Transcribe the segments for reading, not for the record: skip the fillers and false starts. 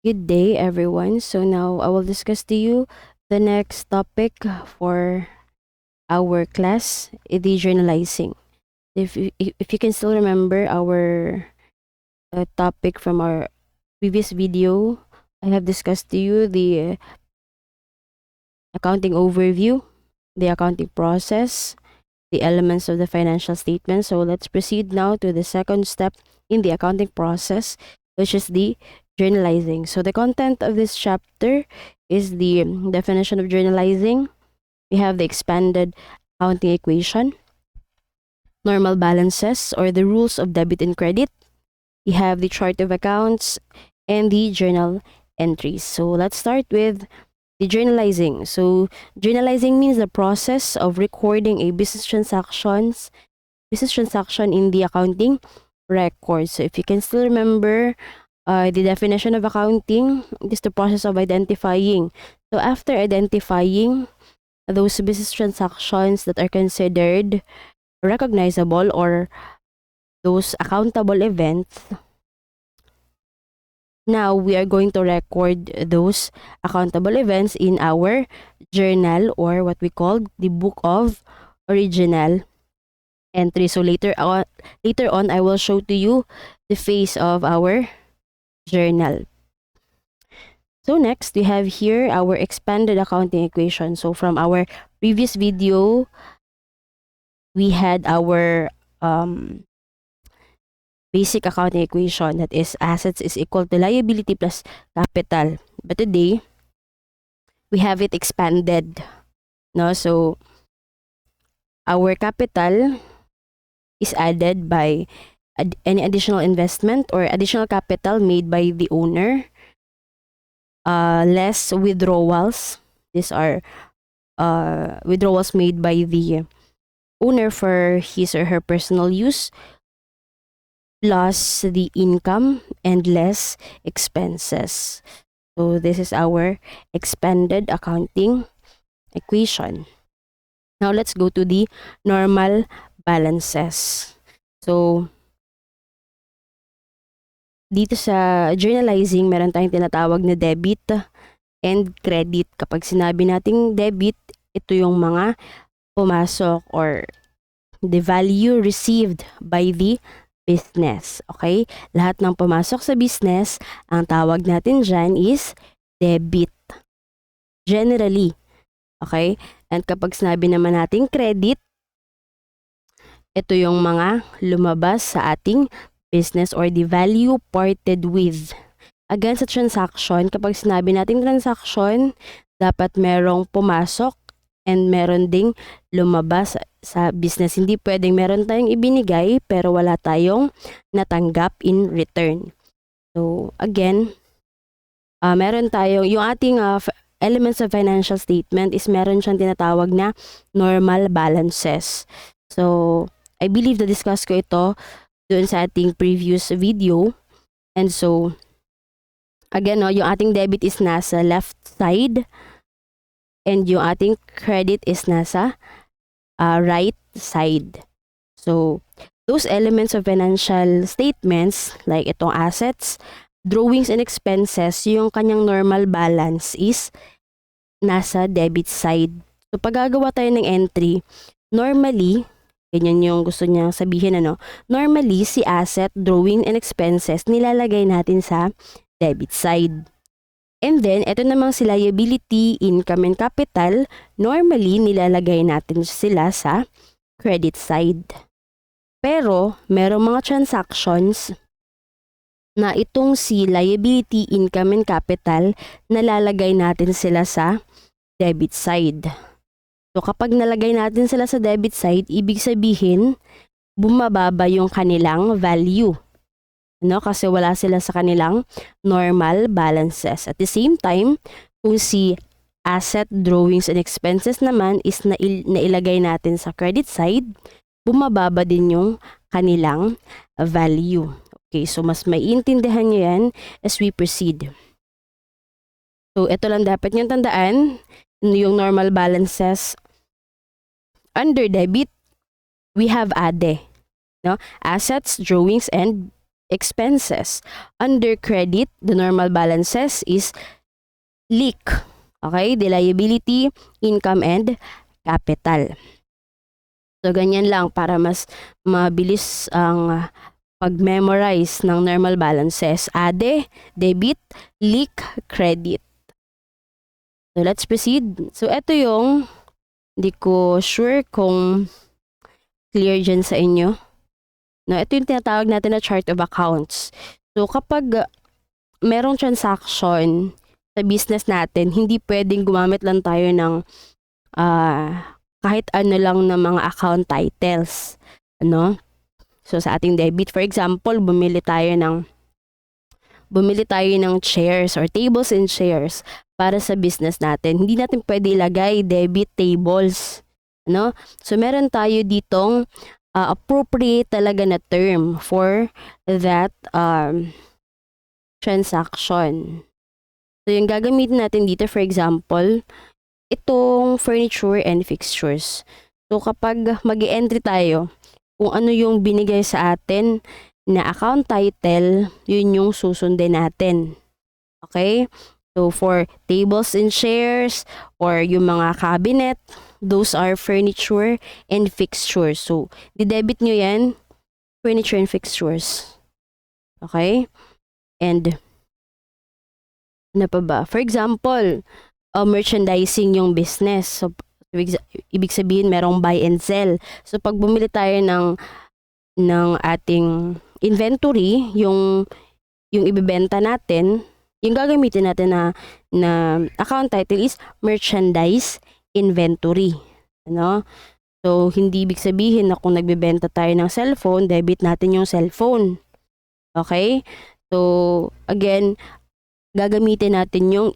Good day, everyone. So now I will discuss to you the next topic for our class, the journalizing. If you can still remember our topic from our previous video, I have discussed to you the accounting overview, the accounting process, the elements of the financial statement. So let's proceed now to the second step in the accounting process, which is the journalizing. So the content of this chapter is the definition of journalizing. We have the expanded accounting equation, normal balances or the rules of debit and credit. We have the chart of accounts and the journal entries. So let's start with the journalizing. So journalizing means the process of recording a business transaction in the accounting record. So if you can still remember the definition of accounting, it is the process of identifying. So after identifying those business transactions that are considered recognizable or those accountable events, now we are going to record those accountable events in our journal, or what we call the book of original entry. So later on I will show to you the face of our journal. So next we have here our expanded accounting equation. So from our previous video, we had our basic accounting equation, that is assets is equal to liability plus capital. But today, we have it expanded. No? So our capital is added by any additional investment or additional capital made by the owner, less withdrawals. These are withdrawals made by the owner for his or her personal use, plus the income and less expenses. So this is our expanded accounting equation. Now let's go to the normal balances. So dito sa journalizing, meron tayong tinatawag na debit and credit. Kapag sinabi nating debit, ito yung mga pumasok or the value received by the business. Okay? Lahat ng pumasok sa business, ang tawag natin dyan is debit. Generally. Okay? And kapag sinabi naman natin credit, ito yung mga lumabas sa ating business or the value parted with. Again, sa transaction, kapag sinabi natin transaction, dapat merong pumasok and meron ding lumabas sa business. Hindi pwedeng meron tayong ibinigay pero wala tayong natanggap in return. So, again, meron tayong, yung ating elements of financial statement is meron siyang tinatawag na normal balances. So, I believe na-discuss ko ito doon sa ating previous video. And so, again, yung ating debit is nasa left side and yung ating credit is nasa right side. So, those elements of financial statements, like itong assets, drawings and expenses, yung kanyang normal balance is nasa debit side. So, pag gagawa tayo ng entry, normally, ganyan yung gusto niya sabihin, normally, si asset, drawing and expenses, nilalagay natin sa debit side. And then, ito namang si liability, income and capital, normally, nilalagay natin sila sa credit side. Pero, merong mga transactions na itong si liability, income and capital, nalalagay natin sila sa debit side. So, kapag nalagay natin sila sa debit side, ibig sabihin, bumababa yung kanilang value. Kasi wala sila sa kanilang normal balances. At the same time, kung si asset, drawings, and expenses naman is nailagay natin sa credit side, bumababa din yung kanilang value. Okay, so mas maiintindihan nyo yan as we proceed. So, ito lang dapat nyo tandaan, yung normal balances. Under debit, we have ADE, assets, drawings, and expenses. Under credit, the normal balances is leak. Okay? The liability, income, and capital. So, ganyan lang para mas mabilis ang pag-memorize ng normal balances. ADE, debit, leak, credit. So, let's proceed. So, ito yung hindi ko sure kung clear dyan sa inyo. No, ito yung tinatawag natin na chart of accounts. So, kapag merong transaction sa business natin, hindi pwedeng gumamit lang tayo ng kahit ano lang ng mga account titles. Ano? So, sa ating debit, for example, bumili tayo ng chairs or tables and chairs para sa business natin. Hindi natin pwede ilagay debit tables. Ano? So, meron tayo ditong appropriate talaga na term for that transaction. So, yung gagamitin natin dito, for example, itong furniture and fixtures. So, kapag mag-i-entry tayo, kung ano yung binigay sa atin na account title, yun yung susundin natin. Okay? So, for tables and chairs or yung mga cabinet, those are furniture and fixtures. So, di-debit nyo yan, furniture and fixtures. Okay? And, ano pa ba? For example, merchandising yung business. So, ibig sabihin, merong buy and sell. So, pag bumili tayo ng ating inventory, yung ibibenta natin, yung gagamitin natin na account title is merchandise inventory. Ano? So, hindi ibig sabihin na kung nagbebenta tayo ng cellphone, debit natin yung cellphone. Okay? So, again, gagamitin natin yung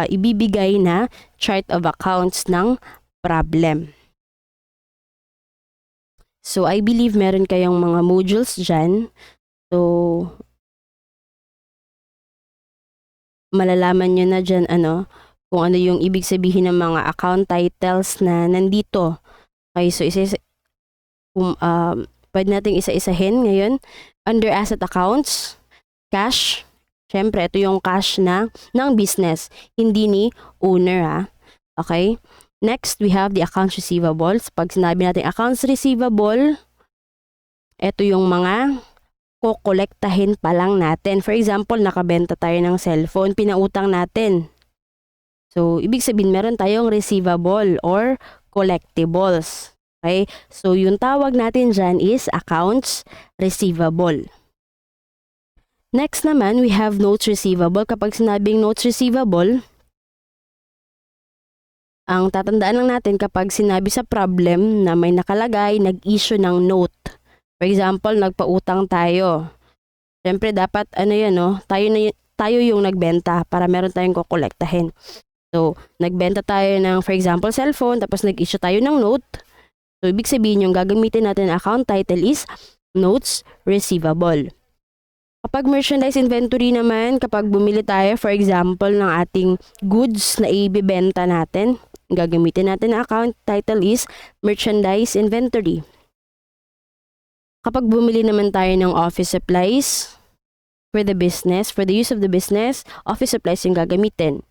ibibigay na chart of accounts ng problem. So, I believe meron kayong mga modules dyan. So, malalaman nyo na dyan kung ano yung ibig sabihin ng mga account titles na nandito. Okay, so pwede natin isa-isahin ngayon. Under asset accounts, cash. Siyempre, ito yung cash ng business, hindi ni owner, Okay? Next, we have the accounts receivables. Pag sinabi natin accounts receivable, ito yung mga kukolektahin pa lang natin. For example, nakabenta tayo ng cellphone, pinautang natin. So, ibig sabihin, meron tayong receivable or collectibles. Okay? So, yung tawag natin dyan is accounts receivable. Next naman, we have notes receivable. Kapag sinabing notes receivable, ang tatandaan lang natin kapag sinabi sa problem na may nakalagay, nag-issue ng note. For example, nagpautang tayo. Siyempre, dapat tayo yung nagbenta para meron tayong kukolektahin. So, nagbenta tayo ng, for example, cellphone, tapos nag-issue tayo ng note. So, ibig sabihin yung gagamitin natin na account title is notes receivable. Kapag merchandise inventory naman, kapag bumili tayo, for example, ng ating goods na ibibenta natin, gagamitin natin na account title is merchandise inventory. Kapag bumili naman tayo ng office supplies for the business, for the use of the business, office supplies yung gagamitin.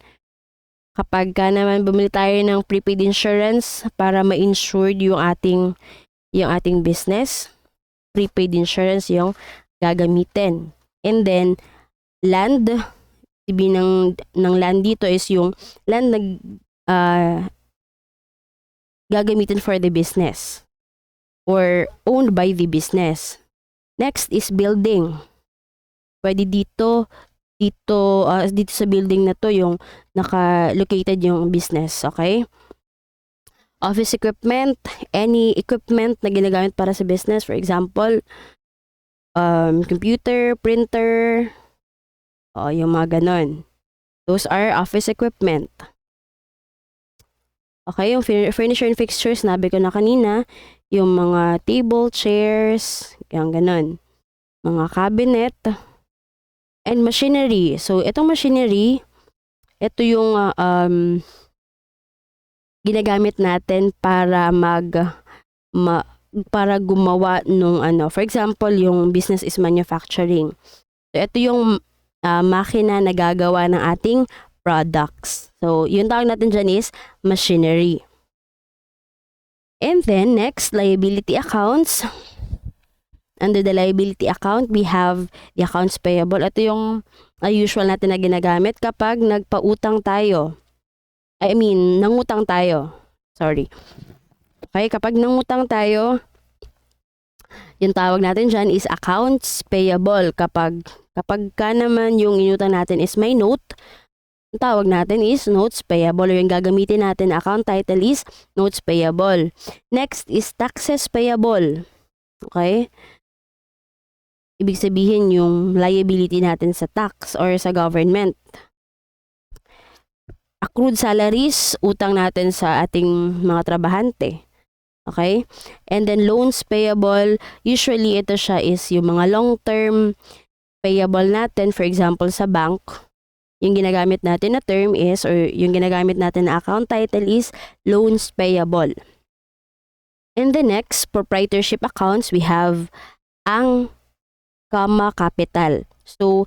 Kapag naman bumili tayo ng prepaid insurance para ma-insured yung ating business, prepaid insurance yung gagamitin. And then, land, ibig ng land dito is yung land na gagamitin for the business or owned by the business. Next is building. Pwede dito sa building na to yung naka-located yung business, okay? Office equipment, any equipment na ginagamit para sa business, for example, computer, printer, yung mga ganon. Those are office equipment. Okay, yung furniture and fixtures, nabi ko na kanina, yung mga table, chairs, yung ganon. Mga cabinet, and machinery. So, itong machinery, ito yung ginagamit natin para para gumawa nung for example, yung business is manufacturing. So, ito yung makina na gagawa ng ating products. So, yung tawag natin dyan is machinery. And then, next, liability accounts. Under the liability account, we have the accounts payable. Ito yung usual natin na ginagamit kapag nagpautang tayo. Nangutang tayo. Sorry. Okay, kapag nangutang tayo, yung tawag natin dyan is accounts payable. Kapag ka naman yung inutang natin is may note, ang tawag natin is notes payable. Yung gagamitin natin na account title is notes payable. Next is taxes payable. Okay? Ibig sabihin yung liability natin sa tax or sa government. Accrued salaries, utang natin sa ating mga trabahante. Okay? And then loans payable, usually ito siya is yung mga long-term payable natin. For example, sa bank, yung ginagamit natin na term is, or yung ginagamit natin na account title is loans payable. And the next, proprietorship accounts, we have ang capital. So,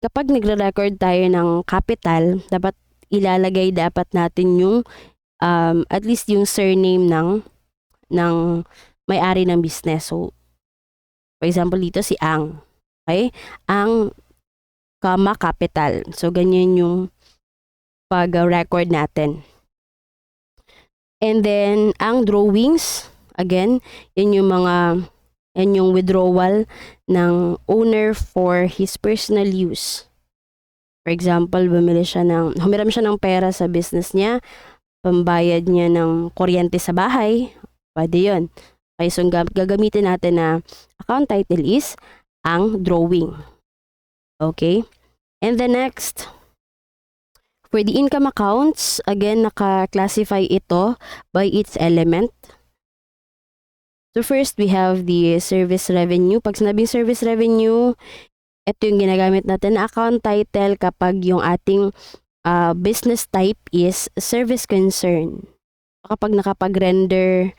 kapag nagre-record tayo ng capital, dapat ilalagay natin yung at least yung surname ng may-ari ng business. So, for example, dito si Ang. Okay? Ang, capital. So, ganyan yung pag-record natin. And then, ang drawings, again, yun yung withdrawal ng owner for his personal use. For example, humiram siya ng pera sa business niya, pambayad niya ng kuryente sa bahay, pwede yun. Okay, so gagamitin natin na account title is ang drawing. Okay? And the next, for the income accounts, again, naka-classify ito by its element. So first, we have the service revenue. Pag sinabing service revenue, ito yung ginagamit natin na account title kapag yung ating business type is service concern. Kapag nakapag-render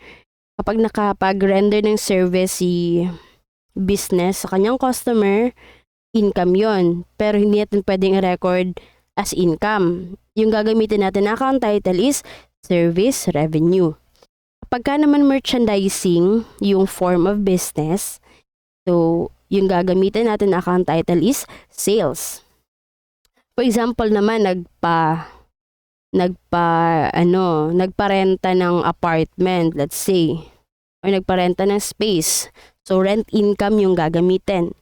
ng service si business sa kanyang customer, income yon. Pero hindi natin pwedeng i-record as income. Yung gagamitin natin na account title is service revenue. Pagka naman merchandising, yung form of business, so yung gagamitin natin na account title is sales. For example naman, nagparenta ng apartment, let's say, or nagparenta ng space. So rent income yung gagamitin.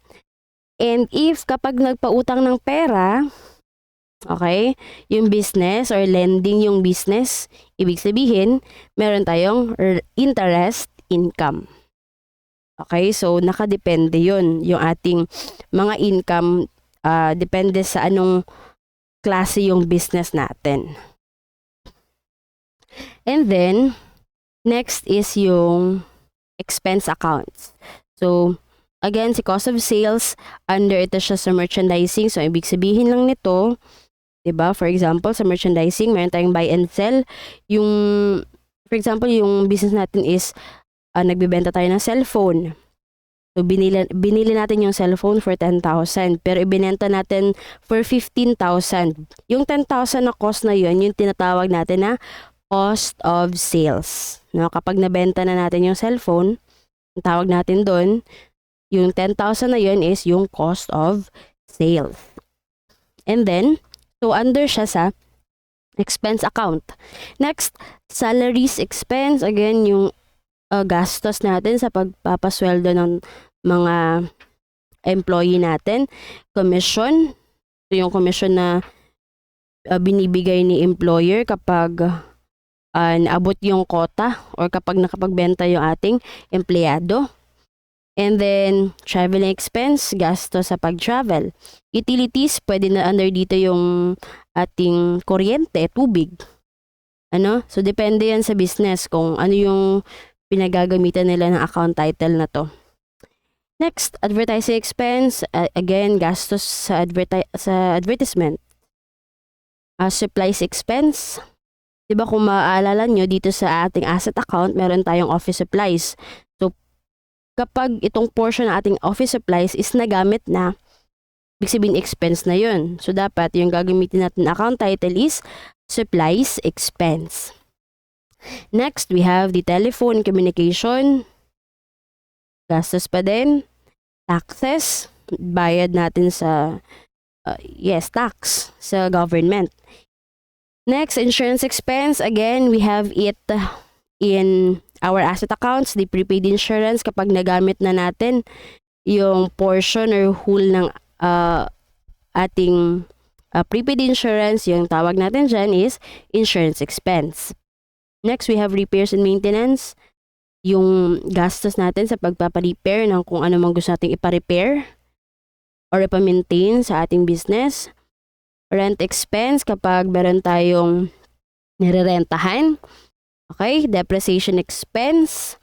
And if kapag nagpautang ng pera, okay, yung business or lending yung business, ibig sabihin, meron tayong interest income. Okay, so nakadepende yun. Yung ating mga income, depende sa anong klase yung business natin. And then, next is yung expense accounts. So, again, si cost of sales, under ito siya sa merchandising. So, ibig sabihin lang nito, diba? For example, sa merchandising, meron tayong buy and sell. For example, yung business natin is, nagbibenta tayo ng cellphone. So, binili natin yung cellphone for 10,000, pero ibinenta natin for 15,000. Yung 10,000 na cost na yun, yung tinatawag natin na cost of sales. No? Kapag nabenta na natin yung cellphone, ang tawag natin doon, yung 10,000 na yun is yung cost of sales. And then, so under siya sa expense account. Next, salaries expense. Again, yung gastos natin sa pagpapasweldo ng mga employee natin. Commission. Ito yung commission na binibigay ni employer kapag naabot yung quota or kapag nakapagbenta yung ating empleyado. And then, traveling expense, gasto sa pag-travel. Utilities, pwede na under dito yung ating kuryente, tubig. So, depende yan sa business kung ano yung pinagagamitan nila ng account title na to. Next, advertising expense. Again, gastos sa advertisement. Supplies expense. Diba kung maaalala nyo, dito sa ating asset account, meron tayong office supplies. So, kapag itong portion ng ating office supplies is nagamit na, ibig sabihin expense na yun. So, dapat yung gagamitin natin account title is supplies expense. Next, we have the telephone communication. Gastos pa din. Taxes. Bayad natin sa, tax sa government. Next, insurance expense. Again, we have it in our asset accounts, the prepaid insurance kapag nagamit na natin yung portion or whole ng ating prepaid insurance, yung tawag natin dyan is insurance expense. Next, we have repairs and maintenance. Yung gastos natin sa pagpaparepair ng kung ano mang gusto nating ipa-repair or ipa-maintain sa ating business. Rent expense kapag meron tayong nirerentahan. Okay, depreciation expense.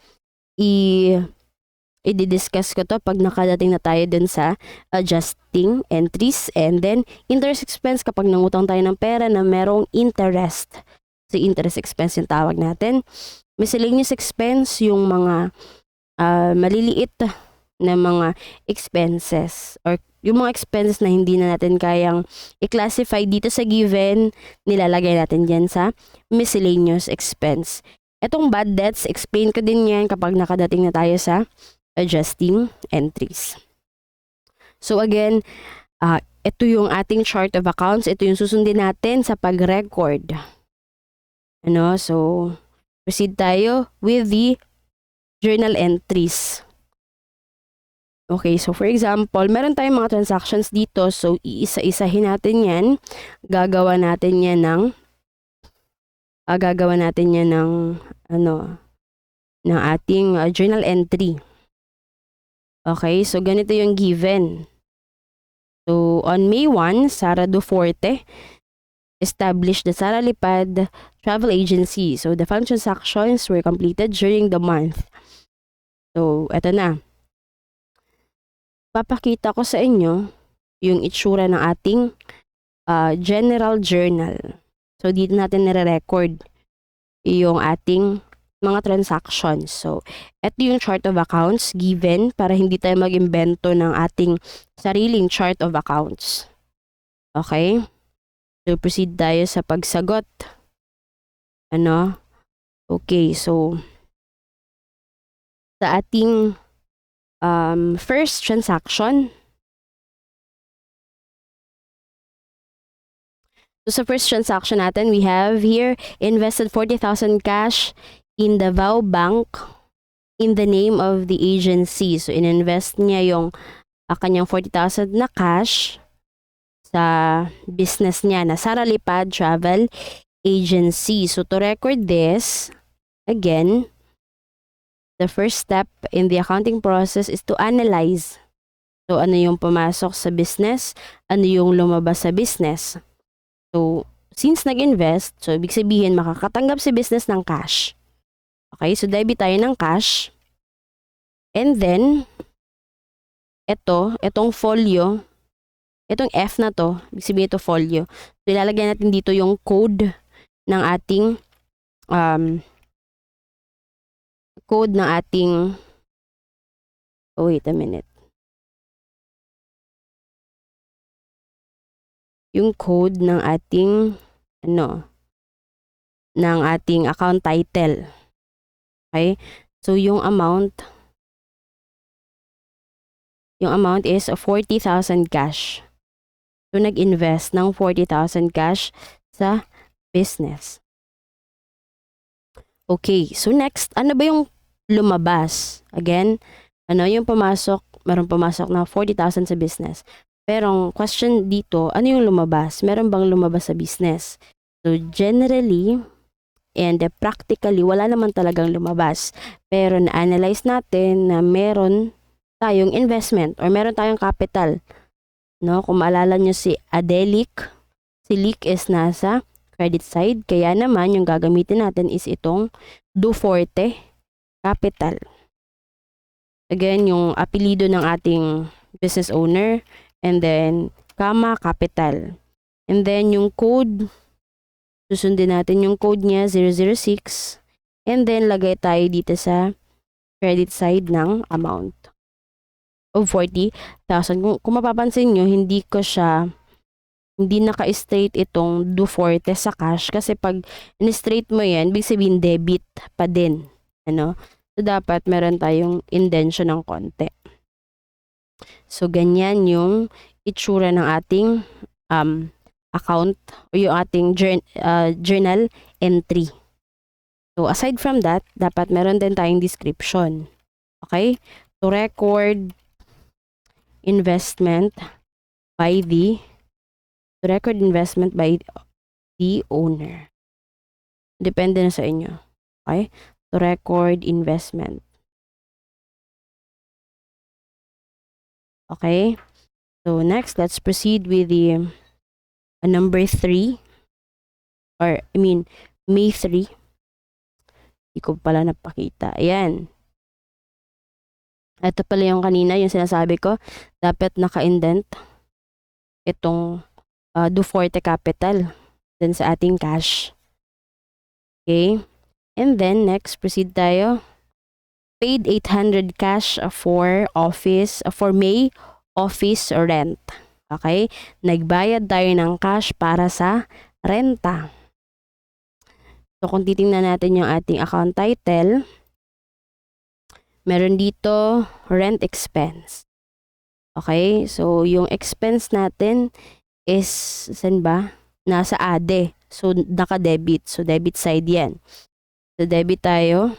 I-discuss ko to pag nakadating na tayo dun sa adjusting entries. And then, interest expense kapag nangutang tayo ng pera na merong interest. So, interest expense yung tawag natin. Miscellaneous expense, yung mga maliliit na mga expenses or yung mga expenses na hindi na natin kayang i-classify dito sa given, nilalagay natin dyan sa miscellaneous expense. Etong bad debts, explain ko din yan kapag nakadating na tayo sa adjusting entries. So again, ito yung ating chart of accounts. Ito yung susundin natin sa pag-record. So, proceed tayo with the journal entries. Okay, so for example, meron tayong mga transactions dito. So, iisa-isahin natin yan. Gagawa natin yan ng ating journal entry. Okay, so ganito yung given. So, on May 1, Sara Duforte established the Sara Lipad Travel Agency. So, the following transactions were completed during the month. So, eto na. Papakita ko sa inyo yung itsura ng ating general journal. So, dito natin nire-record yung ating mga transactions. So, ito yung chart of accounts given para hindi tayo mag-imbento ng ating sariling chart of accounts. Okay? So, proceed tayo sa pagsagot. Okay, so, sa ating first transaction. So, sa first transaction natin, we have here, invested 40,000 cash in Davao Bank in the name of the agency. So, ininvest niya yung kanyang 40,000 na cash sa business niya na Sara Lipad Travel Agency. So, to record this, again, the first step in the accounting process is to analyze. So, ano yung pumasok sa business? Ano yung lumabas sa business? So, since nag-invest, so ibig sabihin makakatanggap si business ng cash. Okay, so debit tayo ng cash. And then, itong folio, itong F na to, ibig sabihin ito folio. So, ilalagay natin dito yung code ng ating wait a minute. Yung code ng ating ng ating account title. Okay? So yung amount is 40,000 cash. So nag-invest ng 40,000 cash sa business. Okay, so next, ano ba yung lumabas? Again, yung pumasok? Meron pumasok na 40,000 sa business. Pero ang question dito, ano yung lumabas? Meron bang lumabas sa business? So generally and practically, wala naman talagang lumabas. Pero na-analyze natin na meron tayong investment or meron tayong capital. Kung maalala nyo si Adelic, si Lick is nasa credit side. Kaya naman, yung gagamitin natin is itong Duforte Capital. Again, yung apelido ng ating business owner. And then, capital. And then, yung code Susundin natin yung code niya, 006. And then, lagay tayo dito sa credit side ng amount of 40,000. Kung mapapansin nyo, hindi naka-straight itong do forte sa cash kasi pag in-straight mo yan, ibig sabihin debit pa din. Ano? So, dapat meron tayong indention ng konti. So, ganyan yung itsura ng ating account o yung ating journal entry. So, aside from that, dapat meron din tayong description. Okay? To record investment by the owner. Depende na sa inyo. Okay? To record investment. Okay? So, next, let's proceed with the number 3. Or, May 3. Hindi ko pala napakita. Ayan. Ito pala yung kanina, yung sinasabi ko. Dapat naka-indent itong do forte capital dun sa ating cash. Okay? And then, next, proceed tayo. Paid 800 cash for May office rent. Okay? Nagbayad tayo ng cash para sa renta. So, kung titingnan natin yung ating account title, meron dito rent expense. Okay? So, yung expense natin is, saan ba? Nasa ADE. So, naka-debit. So, debit side yan. So, debit tayo.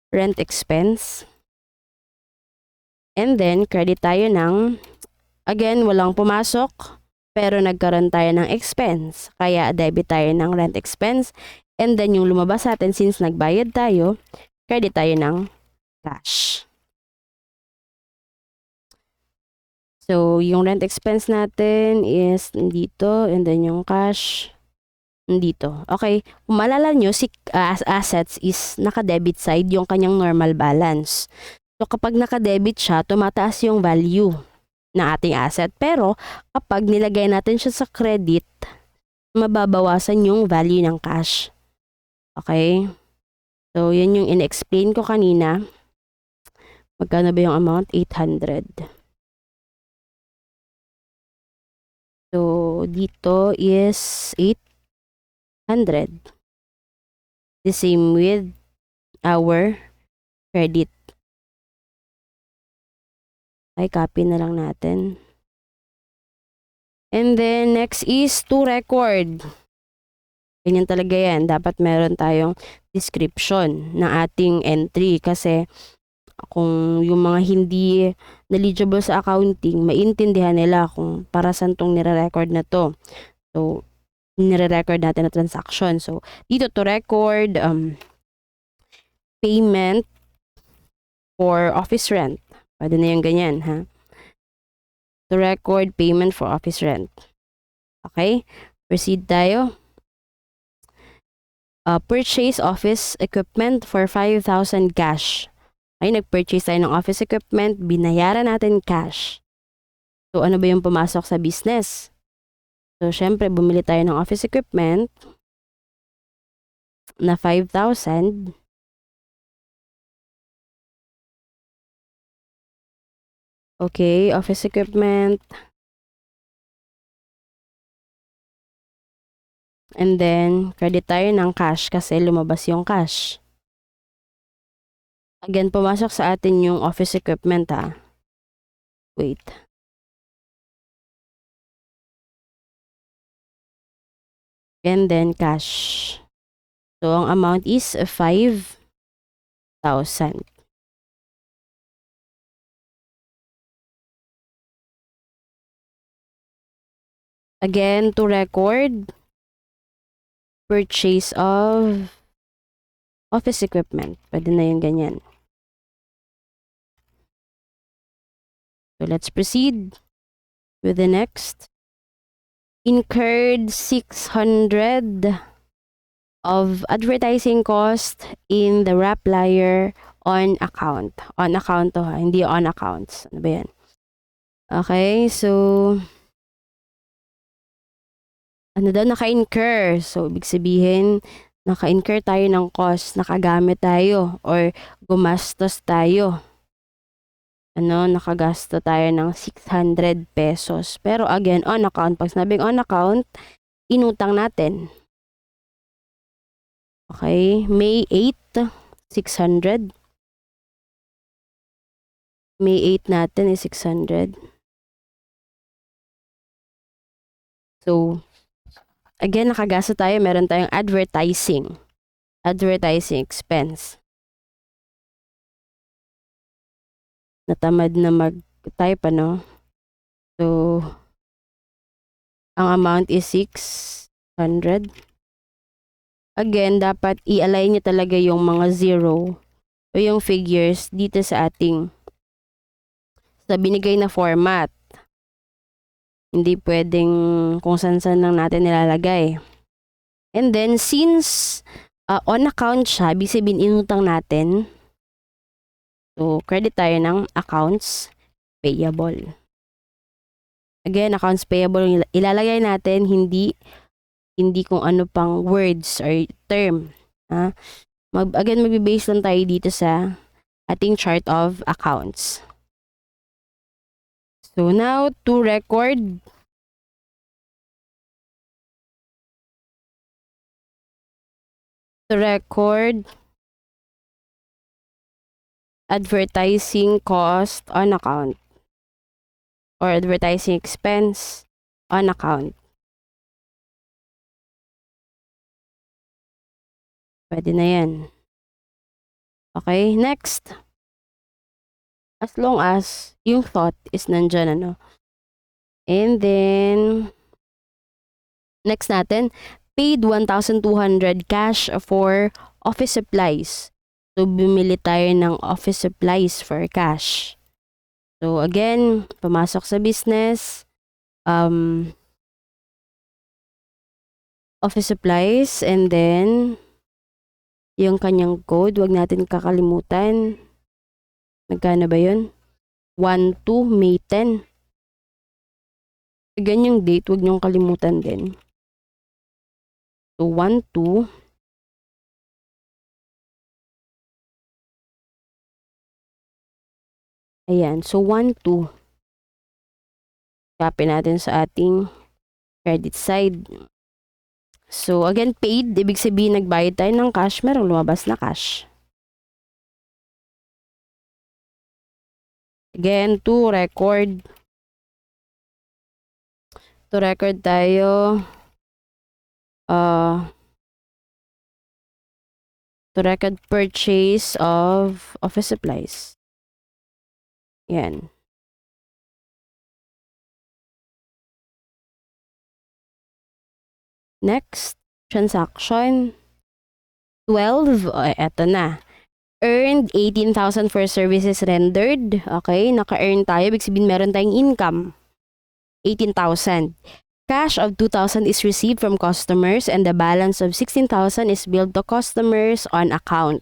Rent expense. And then, credit tayo ng, again, walang pumasok, pero nagkaroon tayo ng expense. Kaya, debit tayo ng rent expense. And then, yung lumabas natin, since nagbayad tayo, credit tayo ng cash. So, yung rent expense natin is dito, and then yung cash dito. Okay, kung maalala nyo, si assets is naka-debit side yung kanyang normal balance. So, kapag naka-debit siya, tumataas yung value na ating asset. Pero, kapag nilagay natin siya sa credit, mababawasan yung value ng cash. Okay? So, yan yung in-explain ko kanina. Magkano ba yung amount? 800. So, dito is 800. The same with our credit. Ay, copy na lang natin. And then, next is to record. Ganyan talaga yan. Dapat meron tayong description ng ating entry kasi kung yung mga hindi knowledgeable sa accounting, maintindihan nila kung para saan tong nire-record na to. So, nire-record natin na transaction. So, dito to record payment for office rent. Pwede na yung ganyan, ha? To record payment for office rent. Okay? Proceed tayo. Purchase office equipment for 5,000 cash. Ay, nag-purchase tayo ng office equipment, binayaran natin cash. So, ano ba yung pumasok sa business? So, syempre, bumili tayo ng office equipment na 5,000. Okay, office equipment. And then, credit tayo ng cash kasi lumabas yung cash. Again, pumasok sa atin yung office equipment, ha. Wait. And then, cash. So, ang amount is 5,000. Again, to record purchase of office equipment. Pwede na yung ganyan. So, let's proceed with the next. Incurred 600 of advertising cost in the Rapplier on account. On account to, ha? Hindi on accounts. Ano ba yan? Okay, so ano daw, naka-incur. So, ibig sabihin, naka-incur tayo ng cost, nakagamit tayo, or gumastos tayo. Nakagasto tayo ng 600 pesos. Pero again, on account. Pag sinabing on account, inutang natin. Okay, May 8, 600. May 8 natin is 600. So, again, nakagasto tayo. Meron tayong advertising. Advertising expense. Natamad na mag-type, So, ang amount is 600. Again, dapat i-align nyo talaga yung mga zero o yung figures dito sa binigay na format. Hindi pwedeng kung saan-saan lang natin nilalagay. And then, since on account siya, ibig sabihin inutang natin. So, credit tayo ng accounts payable. Again, accounts payable, ilalagay natin, hindi kung ano pang words or term. Again, magbe-base lang tayo dito sa ating chart of accounts. So, now, to record advertising cost on account or advertising expense on account. Pwede na yan. Okay, next. As long as yung thought is nandyan, And then, next natin, paid 1,200 cash for office supplies. So, bumili tayo ng office supplies for cash. So, again, pumasok sa business, office supplies, and then, yung kanyang code, wag natin kakalimutan. Magkano ba yun? 1-2, May 10. Again, yung date, wag niyong kalimutan din. So, 1-2. Ayan. So, 1-2. Copy natin sa ating credit side. So, again, paid. Ibig sabihin, nagbayad tayo ng cash. Merong lumabas na cash. Again, to record tayo. To record purchase of office supplies. Yan. Next, transaction 12. Eto na. Earned 18,000 for services rendered. Okay, naka-earn tayo. Ibig sabihin meron tayong income. 18,000. Cash of 2,000 is received from customers and the balance of 16,000 is billed to customers on account.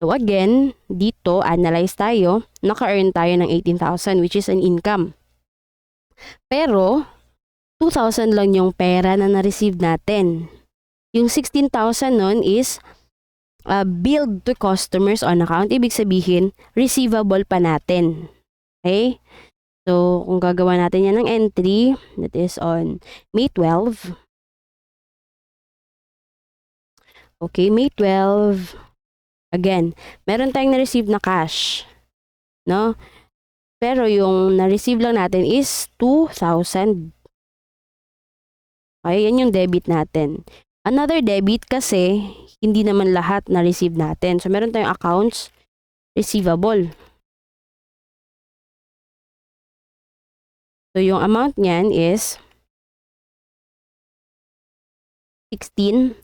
So again, dito, analyze tayo. Naka-earn tayo ng 18,000 which is an income. Pero, 2,000 lang yung pera na na-receive natin. Yung 16,000 nun is billed to customers on account. Ibig sabihin, receivable pa natin. Okay? So, kung gagawa natin yan ng entry, that is on May 12. Okay, May 12. Again, meron tayong na-receive na cash. No? Pero yung na-receive lang natin is 2,000. Okay, yan yung debit natin. Another debit kasi, hindi naman lahat na-receive natin. So, meron tayong accounts receivable. So, yung amount niyan is 16,000.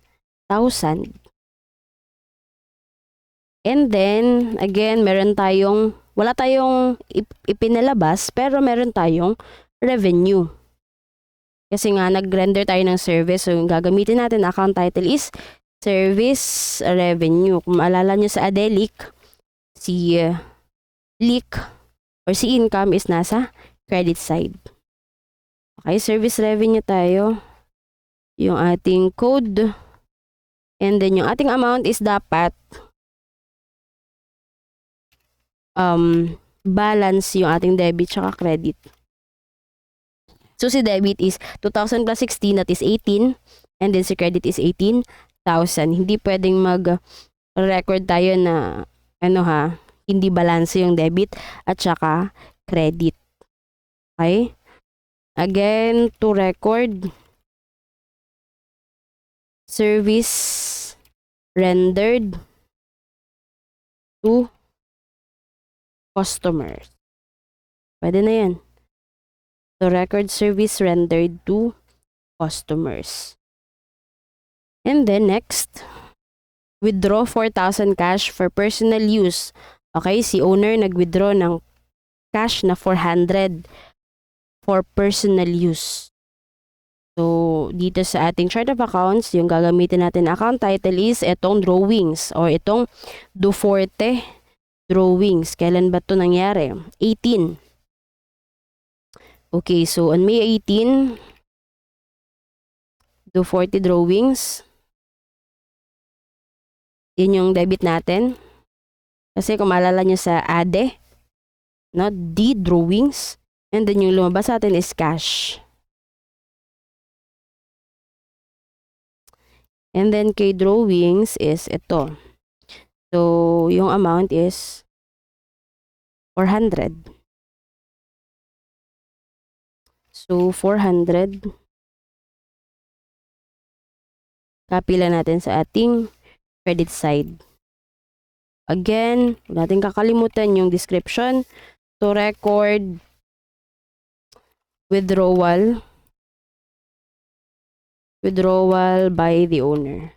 And then, again, wala tayong ipinalabas, pero meron tayong revenue. Kasi nga, nag-render tayo ng service. So, yung gagamitin natin na account title is service revenue. Kung maalala nyo sa Adelic, si leak or si income is nasa credit side. Okay, service revenue tayo. yung ating code. And then yung ating amount is dapat balance yung ating debit tsaka credit. So si debit is 2,000 plus 16, that is 18. And then si credit is 18,000. Hindi pwedeng mag-record tayo na hindi balance yung debit at saka credit. Okay? Again, to record service rendered to customers. Pwede na yan. To record service rendered to customers. And then next, withdraw 4,000 cash for personal use. Okay, si owner nag-withdraw ng cash na 400 for personal use. So, dito sa ating chart of accounts, yung gagamitin natin account title is itong drawings or itong do forte drawings. Kailan ba ito nangyari? 18. Okay, so on May 18, do 40 drawings. Yun yung debit natin. Kasi kung maalala nyo sa ADE, no, D drawings. And then yung lumabas sa atin is cash. And then kay drawings is ito. So, yung amount is 400. So, 400. Copy lang natin sa ating credit side. Again, huwag natin kakalimutan yung description. To record withdrawal by the owner.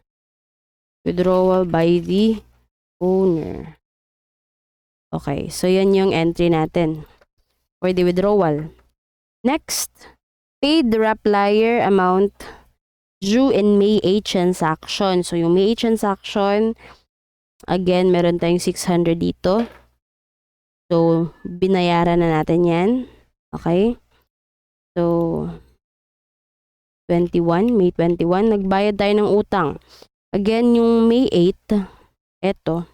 Withdrawal by the owner. Okay, so yan yung entry natin for the withdrawal. Next, paid rapplier amount due in May 8 transaction. So yung May 8 transaction, again, meron tayong 600 dito. So, binayaran na natin yan. Okay? So, May 21, nagbayad tayo ng utang. Again, yung May 8, eto,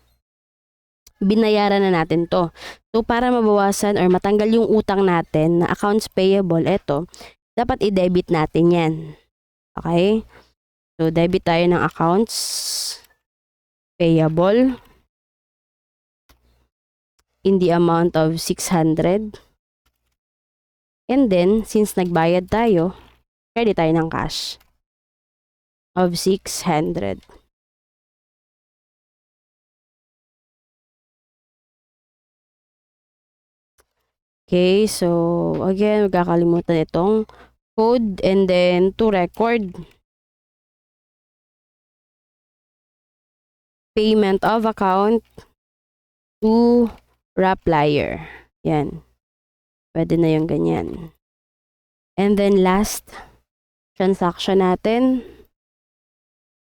binayaran na natin to. So, para mabawasan or matanggal yung utang natin na accounts payable, eto, dapat i-debit natin yan. Okay? So, debit tayo ng accounts payable in the amount of 600. And then, since nagbayad tayo, credit tayo ng cash of 600. Okay, so again, magkakalimutan itong code and then to record payment of account to rapplier. Yan. Pwede na yung ganyan. And then last transaction natin,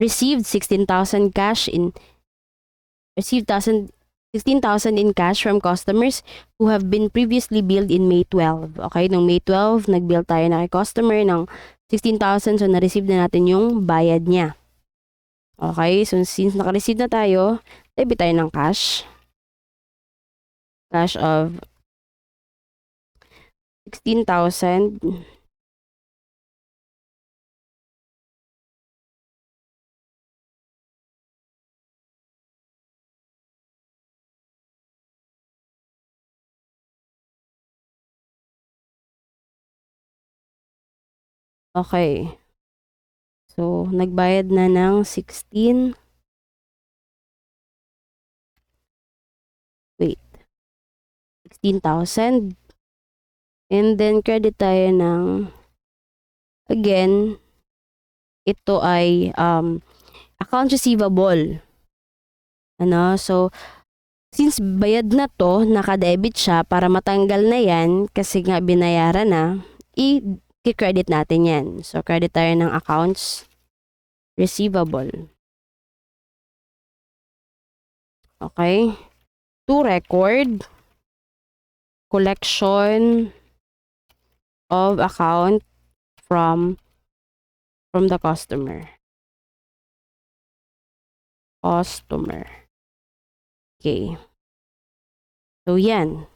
received 16,000 in cash from customers who have been previously billed in May 12. Okay, nung May 12, nag-bill tayo na kay customer ng 16,000, so na-receive na natin yung bayad niya. Okay, so since naka-receive na tayo, debit tayo ng cash. Cash of 16,000. Okay. So, nagbayad na ng 16,000. And then, credit tayo ng, again, ito ay account receivable. So, since bayad na to, naka-debit siya, para matanggal na yan, kasi nga binayaran na, i-credit natin yan. So, credit tayo ng accounts receivable. Okay? To record collection of account from from the customer. Okay. So, yan.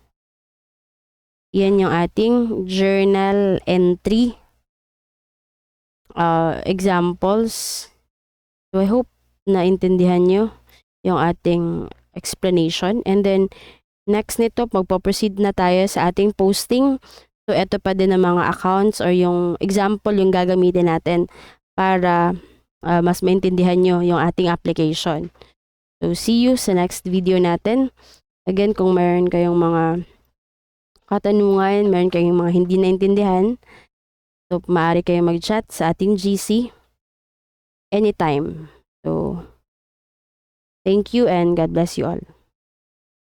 Yan yung ating journal entry examples. So, I hope naintindihan nyo yung ating explanation. And then, next nito, magpo-proceed na tayo sa ating posting. So, ito pa din ang mga accounts or yung example yung gagamitin natin para mas maintindihan nyo yung ating application. So, see you sa next video natin. Again, kung mayroon kayong mga katanungan, mayroon kayong mga hindi naintindihan, so maaari kayong mag-chat sa ating GC anytime. So, thank you and God bless you all.